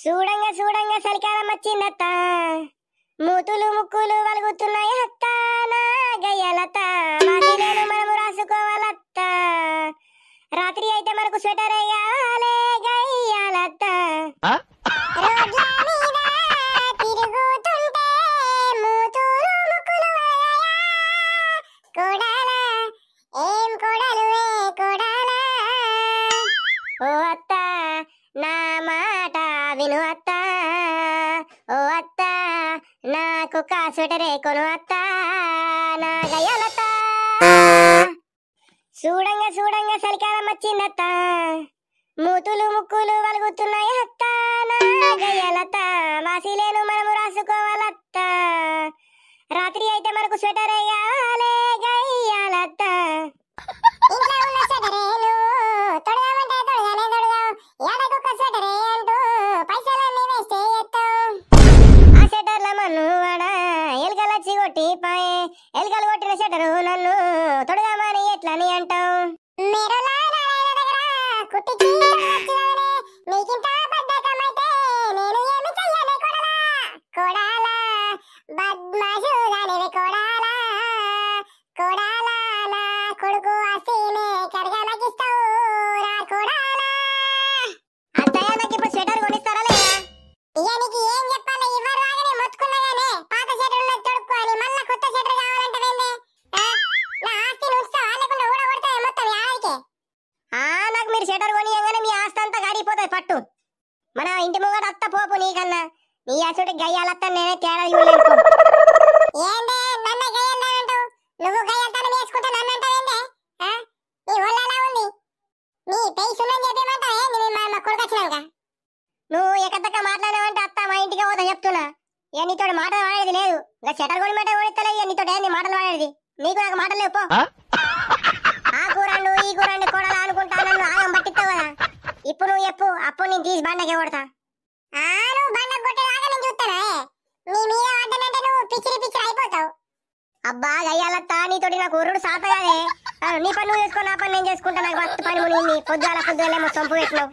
చూడంగా చూడంగా చలికాలం వచ్చిందత్త, మూతులు ముక్కులు వలుగుతున్నాయి అత్త, నా గయ్యాలత్త మాసిలేను మనము రాసుకోవాలత్త, రాత్రి అయితే మనకు స్వెటర్ వేయాలే గయ్యాలత్త. రోడ్ల మీద తిరుగుతుంటే మూతులు ముక్కులు కోడాల ఏం కోడలు కోడాల, ఓ అత్త నా మాట విను అత్త, ఓ అత్త నాకు స్వెటరే కొను అత్త, నా గయ్యాలత్త. చూడంగా చూడంగా చలికాలం వచ్చిందత్త, మూతులు ముక్కులు వలుగుతున్నాయి అత్త, నా గయ్యాలత్త మాసిలేను మనము రాసుకోవాలత్త, రాత్రి అయితే మనకు స్వెటర్ వేయాలే గయ్యాలత్త. ఇంట్లో ఉన్న స్వెటరేలు తొడగామంటే తొడగానే తొడగావు, ఏడకొక్క స్వెటరే అంటూ పైసలన్నీ వేస్తే ఎత్తావు. ఆ స్వెటర్ల మన్ను వాడ ఎలుకలచ్చి కొట్టి పాయే, ఎలుకలు కొట్టిన స్వెటరు నన్ను తొడగామని ఎట్లని అంటావు. నీకింత బద్ధకమైతే నేను ఏమి చెయ్యలే కొడలా, కొడాలా బద్మాషుగానివే కొడాలా, కొడాలా నా కొడుకు అసీనే కరగనకిస్తావు రా కొడాలా. అత్తయ్య నాకు ఇప్పుడు స్వెటర్ కొనిస్తారా లేదా? ఇక నీకు ఏం చెప్పాలి, ఇవ్వరు రాగానే మొత్తుకున్నాగానే పాత స్వెటర్లు తొడుక్కోని మళ్ళా కొత్త స్వెటర్ కావాలంటే వెందే నా ఆస్తిని ఉంచుతావా లేకుండా ఊడగొడతావా మొత్తం యాడికే? నాకు మీరు స్వెటర్ కొనియగానే మీ ఆస్తి అంతా గాడిపోతుంది పట్టు. మన ఇంటి ముంగట అత్త పోపు నీకన్నా, నీ అసలు గయ్యాలత్త నేనే తేడా చూడలేనుకో. ఏందే నన్ను గయ్యాలంటావు? నువ్వు గయ్యాలతనం వేసుకుంటే నన్ను అంటావేందే? నీ ఒళ్ళు ఎలా ఉంది? నీ పేసు ఉందని చెప్పేమంటావే మా కొడుకు వచ్చినాక? నువ్వు ఎక్కడక్క మాట్లాడినావంటే అత్త మా ఇంటికి పోతా చెప్తున్నా. ఇక నీతో మాటలు వాడేది లేదు, ఇంకా చెటర్ కొని మాట కొనిస్తలే. ఇక నీతో ఏంది మాటలు వాడేది? నీకు నాకు మాటలు లేవు పో. ఆ కూరండు ఈ కూరండు కొడాలా అనుకుంటా నన్ను ఆగం పట్టిస్తావు కదా. ఇప్పుడు నువ్వు చెప్పు, అప్పుడు నేను తీసి బండకే కొడతా. నువ్వు బండ కొట్టేదాకా నేను చూస్తానా? నీ మీద పడ్డానంటే నువ్వు పిచ్చిరి పిచ్చిరి అయిపోతావు. అబ్బా గయ్యాలత్త నీతోటి నాకు ఉరుడు సాత కదే. నీ పని నువ్వు చేసుకుని నా పని నేను చేసుకుంటా. నాకు మస్తు పని మునిగింది, పొద్దుగాల పొద్దుగాలేమో సొంపు పెట్టినావు.